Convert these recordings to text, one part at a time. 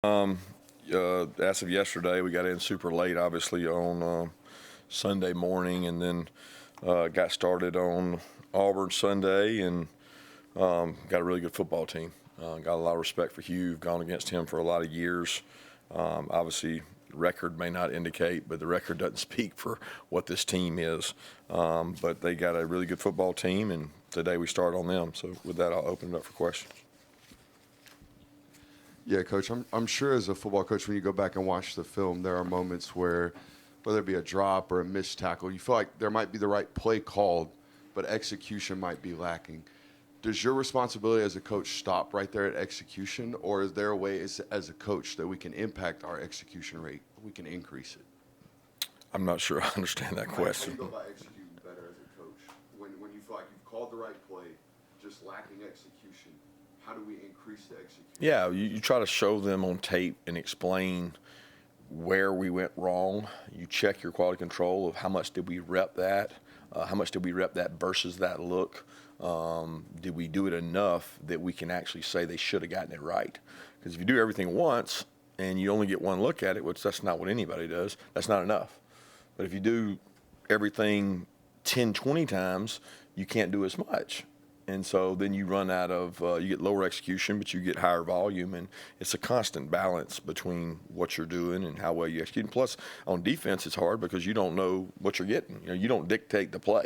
As of yesterday, we got in super late, obviously, on Sunday morning, and then got started on Auburn Sunday, and got a really good football team. Got a lot of respect for Hugh. Gone against him for a lot of years. Obviously, the record may not indicate, but the record doesn't speak for what this team is. But they got a really good football team, and today we start on them. So with that, I'll open it up for questions. Yeah, Coach, I'm sure as a football coach, when you go back and watch the film, there are moments where, whether it be a drop or a missed tackle, you feel like there might be the right play called, but execution might be lacking. Does your responsibility as a coach stop right there at execution, or is there a way as a coach that we can impact our execution rate, we can increase it? I'm not sure I understand that question. How do you go about executing better as a coach? When you feel like you've called the right play, just lacking execution, how do we increase the execution? Yeah, you try to show them on tape and explain where we went wrong. You check your quality control of how much did we rep that, how much did we rep that versus that look. Did we do it enough that we can actually say they should have gotten it right? Because if you do everything once and you only get one look at it, which that's not what anybody does, that's not enough. But if you do everything 10, 20 times, you can't do as much. And so then you run out of, you get lower execution, but you get higher volume. And it's a constant balance between what you're doing and how well you execute. And plus, on defense, it's hard because you don't know what you're getting. You don't dictate the play.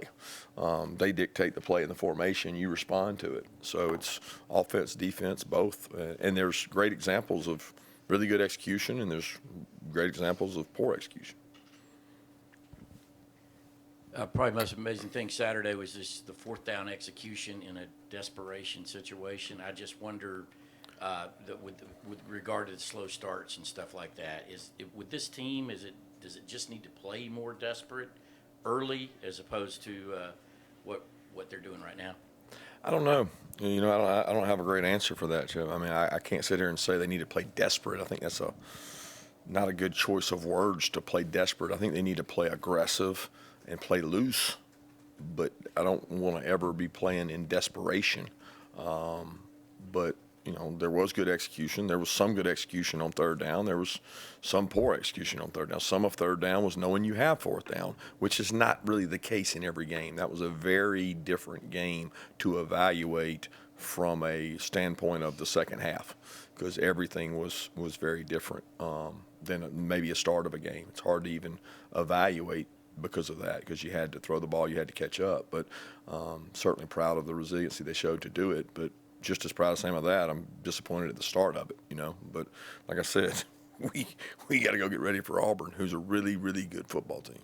They dictate the play in the formation. You respond to it. So it's offense, defense, both. And there's great examples of really good execution, and there's great examples of poor execution. Probably the most amazing thing Saturday was just the fourth down execution in a desperation situation. I just wonder, with regard to the slow starts and stuff like that, with this team, does it just need to play more desperate early as opposed to what they're doing right now? I don't know. I don't have a great answer for that, Jeff. I mean, I can't sit here and say they need to play desperate. I think that's not a good choice of words to play desperate. I think they need to play aggressive and play loose, but I don't want to ever be playing in desperation. But there was good execution. There was some good execution on third down. There was some poor execution on third down. Some of third down was knowing you have fourth down, which is not really the case in every game. That was a very different game to evaluate from a standpoint of the second half, because everything was very different than maybe a start of a game. It's hard to even evaluate because of that, because you had to throw the ball, you had to catch up. But certainly proud of the resiliency they showed to do it. But just as proud of same of that, I'm disappointed at the start of it, But like I said, we got to go get ready for Auburn, who's a really, really good football team.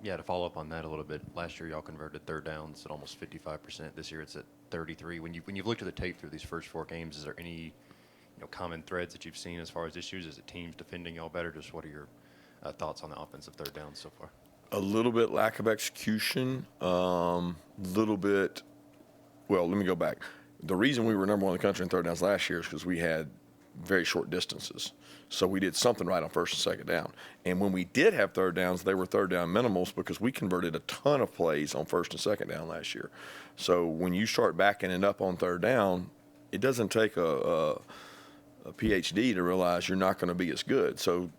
Yeah, to follow up on that a little bit, last year y'all converted third downs at almost 55%. This year it's at 33%. When you've looked at the tape through these first four games, is there any common threads that you've seen as far as issues? Is it teams defending y'all better? Just what are your thoughts on the offensive third down so far? A little bit lack of execution, little bit. Well, let me go back. The reason we were number one in the country in third downs last year is because we had very short distances. So we did something right on first and second down. And when we did have third downs, they were third down minimals because we converted a ton of plays on first and second down last year. So when you start backing it up on third down, it doesn't take a PhD to realize you're not going to be as good. So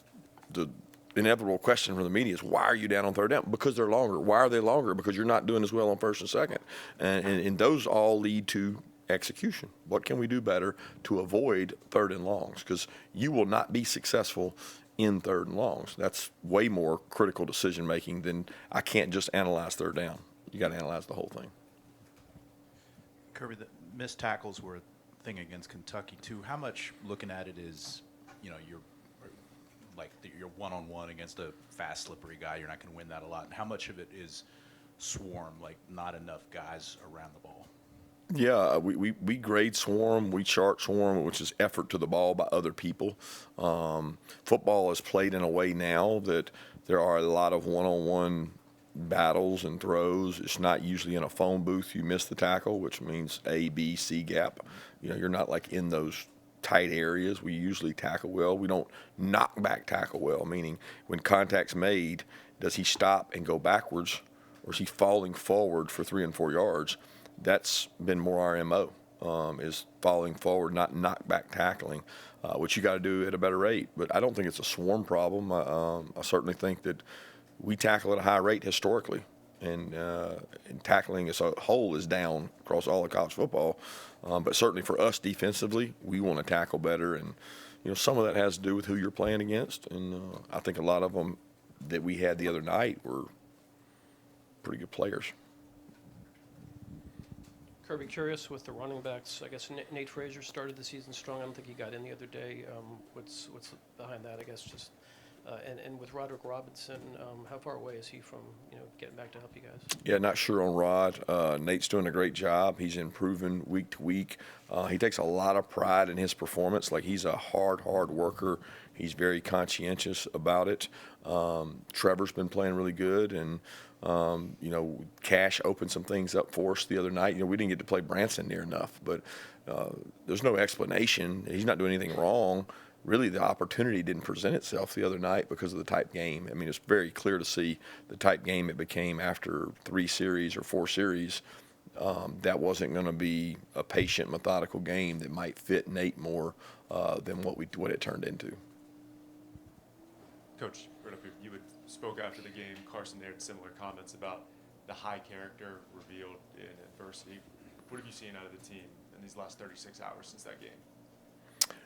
the inevitable question from the media is, why are you down on third down? Because they're longer. Why are they longer? Because you're not doing as well on first and second. And those all lead to execution. What can we do better to avoid third and longs? Because you will not be successful in third and longs. That's way more critical decision making than I can't just analyze third down. You got to analyze the whole thing. Kirby, the missed tackles were a thing against Kentucky too. How much looking at it is, you're one-on-one against a fast, slippery guy, you're not going to win that a lot. And how much of it is swarm, like not enough guys around the ball? Yeah, we grade swarm, we chart swarm, which is effort to the ball by other people. Football is played in a way now that there are a lot of one-on-one battles and throws. It's not usually in a phone booth you miss the tackle, which means A, B, C gap. You're not like in those tight areas. We usually tackle well. We don't knock back tackle well, meaning when contact's made, does he stop and go backwards, or is he falling forward for 3 and 4 yards? That's been more our MO. is falling forward, not knockback tackling, which you got to do at a better rate. But I don't think it's a swarm problem. I certainly think that we tackle at a high rate historically, and tackling as a whole is down across all of college football. But certainly for us defensively, we want to tackle better, and some of that has to do with who you're playing against. And I think a lot of them that we had the other night were pretty good players. Kirby, curious with the running backs. I guess Nate Frazier started the season strong. I don't think he got in the other day. What's behind that? I guess just and with Roderick Robinson, how far away is he from getting back to help you guys? Yeah, not sure on Rod. Nate's doing a great job. He's improving week to week. He takes a lot of pride in his performance. Like, he's a hard worker. He's very conscientious about it. Trevor's been playing really good, and Cash opened some things up for us the other night. We didn't get to play Branson near enough, but there's no explanation. He's not doing anything wrong. Really, the opportunity didn't present itself the other night because of the type game. I mean, it's very clear to see the type game it became after 3 series or 4 series. That wasn't going to be a patient, methodical game that might fit Nate more than what it turned into. Coach, right up here, you had spoke after the game. Carson there had similar comments about the high character revealed in adversity. What have you seen out of the team in these last 36 hours since that game?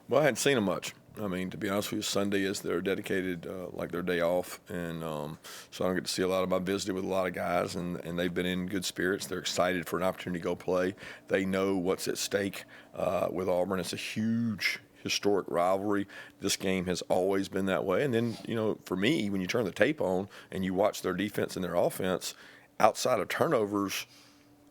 Well, I hadn't seen them much. I mean, to be honest with you, Sunday is their dedicated, like their day off, and so I don't get to see a lot of them. I visited with a lot of guys, and they've been in good spirits. They're excited for an opportunity to go play. They know what's at stake with Auburn. It's a huge, historic rivalry. This game has always been that way. And then, for me, when you turn the tape on and you watch their defense and their offense, outside of turnovers,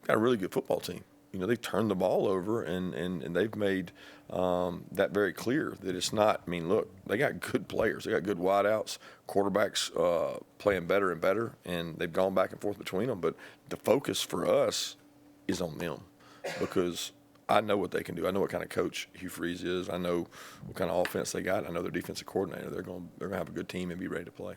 got a really good football team. They've turned the ball over, and they've made that very clear that it's not – I mean, look, they got good players. They got good wideouts, quarterbacks playing better and better, and they've gone back and forth between them. But the focus for us is on them, because I know what they can do. I know what kind of coach Hugh Freeze is. I know what kind of offense they got. I know their defensive coordinator. They're going to have a good team and be ready to play.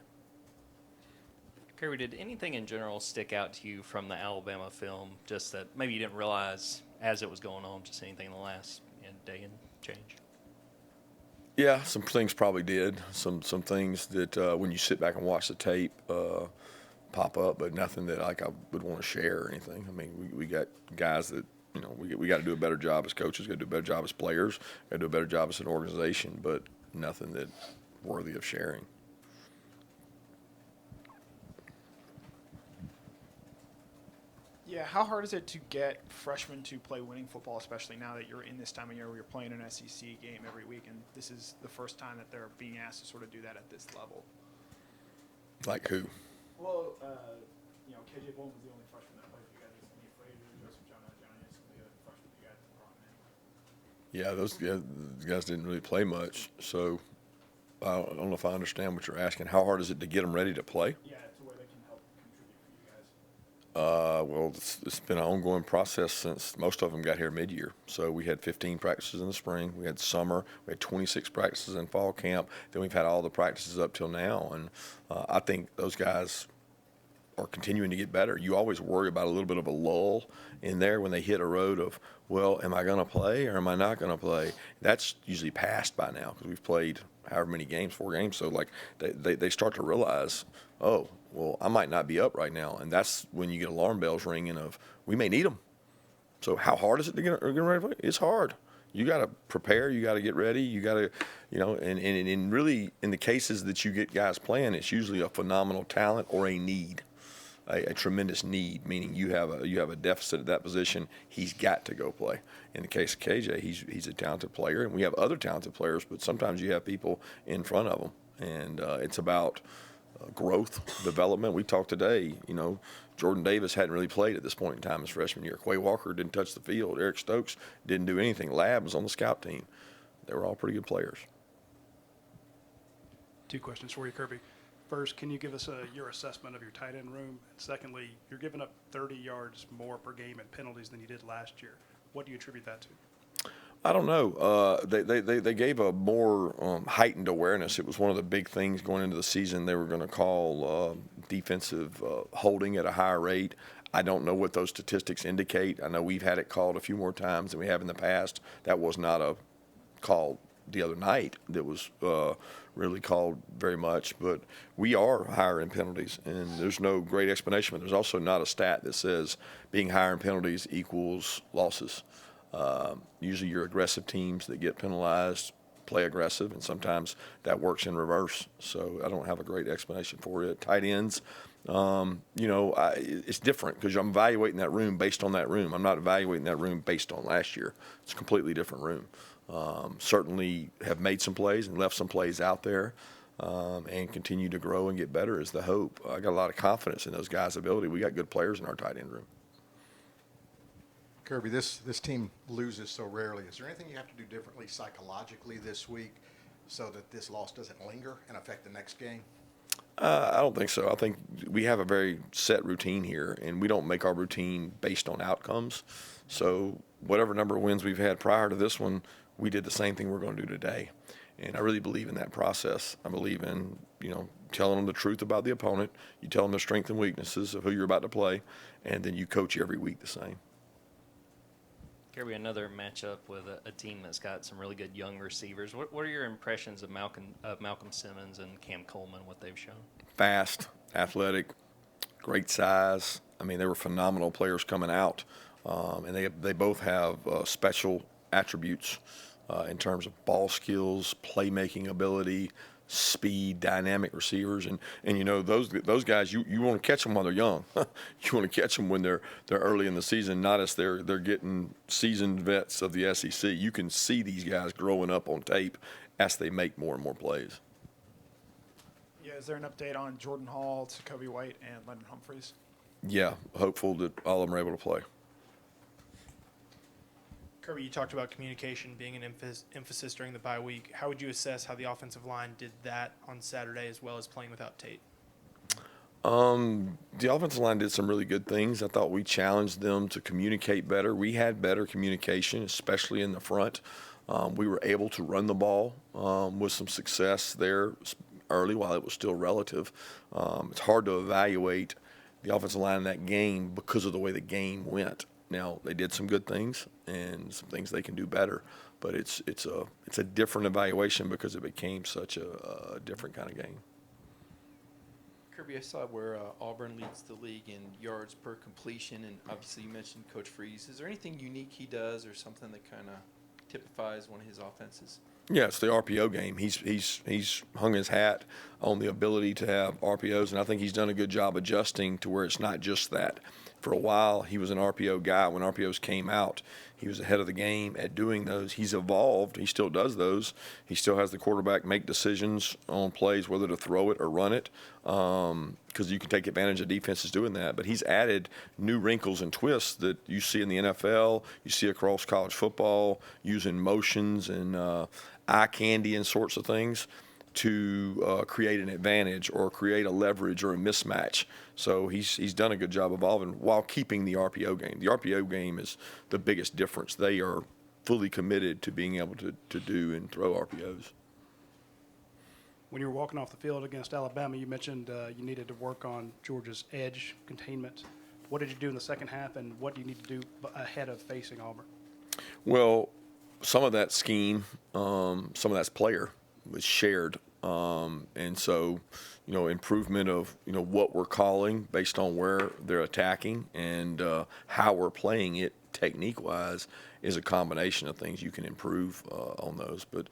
Kirby, did anything in general stick out to you from the Alabama film, just that maybe you didn't realize as it was going on, just anything in the last day and change? Yeah, some things probably did. Some things that when you sit back and watch the tape pop up, but nothing that I would want to share or anything. I mean, we got guys that we got to do a better job as coaches, got to do a better job as players, got to do a better job as an organization, but nothing that worthy of sharing. Yeah, how hard is it to get freshmen to play winning football, especially now that you're in this time of year where you're playing an SEC game every week, and this is the first time that they're being asked to sort of do that at this level? Like who? Well, KJ Bolton was the only freshman that played for you guys. Nate Frazier, Joseph Johnny, some of the other freshmen you guys have brought in. Yeah, those guys didn't really play much, so I don't know if I understand what you're asking. How hard is it to get them ready to play? Yeah, to where they can help contribute for you guys. Well, it's been an ongoing process since most of them got here mid-year. So we had 15 practices in the spring. We had summer. We had 26 practices in fall camp. Then we've had all the practices up till now. And I think those guys are continuing to get better. You always worry about a little bit of a lull in there when they hit a road of, well, am I going to play or am I not going to play? That's usually passed by now because we've played however many games, 4 games. So, like, they start to realize, oh, well, I might not be up right now. And that's when you get alarm bells ringing of, we may need them. So how hard is it to get ready to play? It's hard. You got to prepare. You got to get ready. You got to, and really in the cases that you get guys playing, it's usually a phenomenal talent or a need, a tremendous need, meaning you have a deficit at that position. He's got to go play. In the case of KJ, he's a talented player, and we have other talented players, but sometimes you have people in front of them, and it's about growth, development. We talked today, Jordan Davis hadn't really played at this point in time his freshman year. Quay Walker didn't touch the field. Eric Stokes didn't do anything. Lab was on the scout team. They were all pretty good players. 2 questions for you, Kirby. First, can you give us your assessment of your tight end room? And secondly, you're giving up 30 yards more per game in penalties than you did last year. What do you attribute that to? I don't know. They gave a more heightened awareness. It was one of the big things going into the season. They were going to call defensive holding at a higher rate. I don't know what those statistics indicate. I know we've had it called a few more times than we have in the past. That was not a call the other night that was really called very much, but we are higher in penalties, and there's no great explanation. But there's also not a stat that says being higher in penalties equals losses. Usually your aggressive teams that get penalized play aggressive, and sometimes that works in reverse. So I don't have a great explanation for it. Tight ends, it's different because I'm evaluating that room based on that room. I'm not evaluating that room based on last year. It's a completely different room. Certainly have made some plays and left some plays out there, and continue to grow and get better is the hope. I got a lot of confidence in those guys' ability. We got good players in our tight end room. Kirby, this team loses so rarely. Is there anything you have to do differently psychologically this week so that this loss doesn't linger and affect the next game? I don't think so. I think we have a very set routine here, and we don't make our routine based on outcomes. So whatever number of wins we've had prior to this one, we did the same thing we're going to do today. And I really believe in that process. I believe in, telling them the truth about the opponent. You tell them the strengths and weaknesses of who you're about to play, and then you coach every week the same. Kirby, another matchup with a team that's got some really good young receivers. What are your impressions of Malcolm Simmons and Cam Coleman, what they've shown? Fast, athletic, great size. I mean, they were phenomenal players coming out, and they both have special attributes in terms of ball skills, playmaking ability, speed, dynamic receivers, and those guys you want to catch them while they're young. You want to catch them when they're early in the season, not as they're getting seasoned vets of the SEC. You can see these guys growing up on tape as they make more and more plays. Yeah, is there an update on Jordan Hall, Jacoby White, and London Humphreys? Yeah, hopeful that all of them are able to play. Kirby, you talked about communication being an emphasis during the bye week. How would you assess how the offensive line did that on Saturday as well as playing without Tate? The offensive line did some really good things. I thought we challenged them to communicate better. We had better communication, especially in the front. We were able to run the ball with some success there early while it was still relative. It's hard to evaluate the offensive line in that game because of the way the game went. Now, they did some good things and some things they can do better, but it's a different evaluation because it became such a different kind of game. Kirby, I saw where Auburn leads the league in yards per completion, and obviously you mentioned Coach Freeze. Is there anything unique he does or something that kind of typifies one of his offenses? Yeah, it's the RPO game. He's hung his hat on the ability to have RPOs, and I think he's done a good job adjusting to where it's not just that. For a while, he was an RPO guy. When RPOs came out, he was ahead of the game at doing those. He's evolved. He still does those. He still has the quarterback make decisions on plays, whether to throw it or run it, because you can take advantage of defenses doing that. But he's added new wrinkles and twists that you see in the NFL, you see across college football, using motions and eye candy and sorts of things to create an advantage or create a leverage or a mismatch. So he's done a good job evolving while keeping the RPO game. The RPO game is the biggest difference. They are fully committed to being able to do and throw RPOs. When you were walking off the field against Alabama, you mentioned you needed to work on Georgia's edge containment. What did you do in the second half, and what do you need to do ahead of facing Auburn? Well, some of that scheme, some of that's player was shared. And so, improvement of, what we're calling based on where they're attacking and how we're playing it technique-wise is a combination of things you can improve on those. But,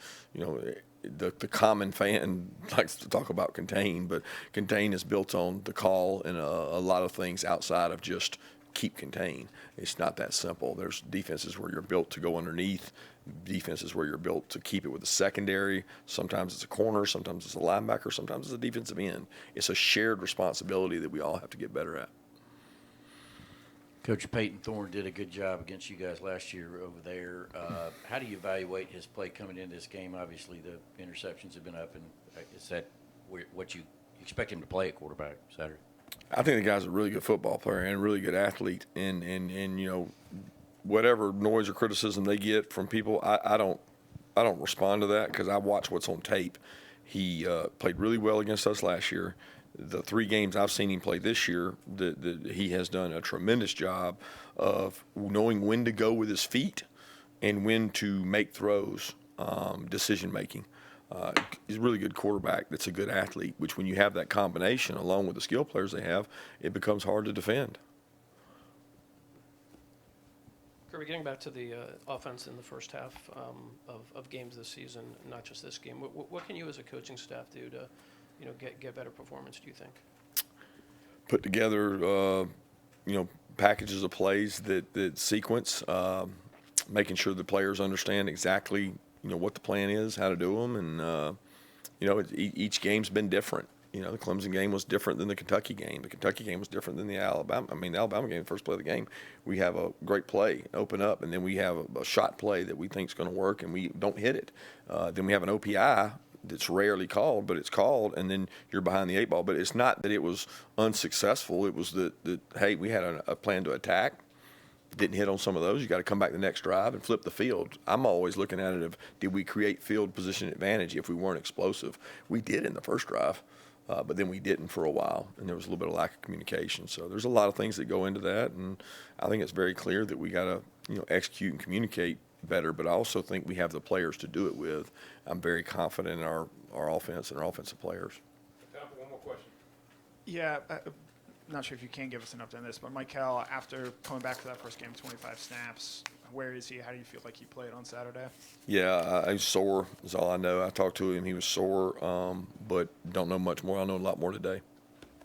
the common fan likes to talk about contain, but contain is built on the call and a lot of things outside of just keep contain. It's not that simple. There's defenses where you're built to go underneath, defenses where you're built to keep it with the secondary. Sometimes it's a corner, sometimes it's a linebacker, sometimes it's a defensive end. It's a shared responsibility that we all have to get better at. Coach Peyton Thorne did a good job against you guys last year over there. How do you evaluate his play coming into this game? Obviously, the interceptions have been up, and is that what you expect him to play at quarterback Saturday? I think the guy's a really good football player and a really good athlete. And whatever noise or criticism they get from people, I don't respond to that because I watch what's on tape. He played really well against us last year. the 3 games I've seen him play this year, he has done a tremendous job of knowing when to go with his feet and when to make throws, decision making. He's a really good quarterback that's a good athlete, which when you have that combination along with the skill players they have, it becomes hard to defend. Kirby, getting back to the offense in the first half of games this season, not just this game, what can you as a coaching staff do to, get better performance, do you think? Put together, packages of plays that sequence, making sure the players understand exactly, what the plan is, how to do them, and, each game's been different. The Clemson game was different than the Kentucky game. The Kentucky game was different than the Alabama. The Alabama game, the first play of the game, we have a great play, open up, and then we have a shot play that we think is going to work, and we don't hit it. Then we have an OPI that's rarely called, but it's called, and then you're behind the 8 ball. But it's not that it was unsuccessful. It was that hey, we had a plan to attack. Didn't hit on some of those. You got to come back the next drive and flip the field. I'm always looking at it of, did we create field position advantage if we weren't explosive? We did in the first drive. But then we didn't for a while, and there was a little bit of lack of communication. So there's a lot of things that go into that, and I think it's very clear that we got to, execute and communicate better. But I also think we have the players to do it with. I'm very confident in our offense and our offensive players. Time for one more question. Yeah, not sure if you can give us an update on this, but Mykel, after coming back to that first game, 25 snaps, where is he? How do you feel like he played on Saturday? Yeah, I was sore is all I know. I talked to him. He was sore, but don't know much more. I'll know a lot more today.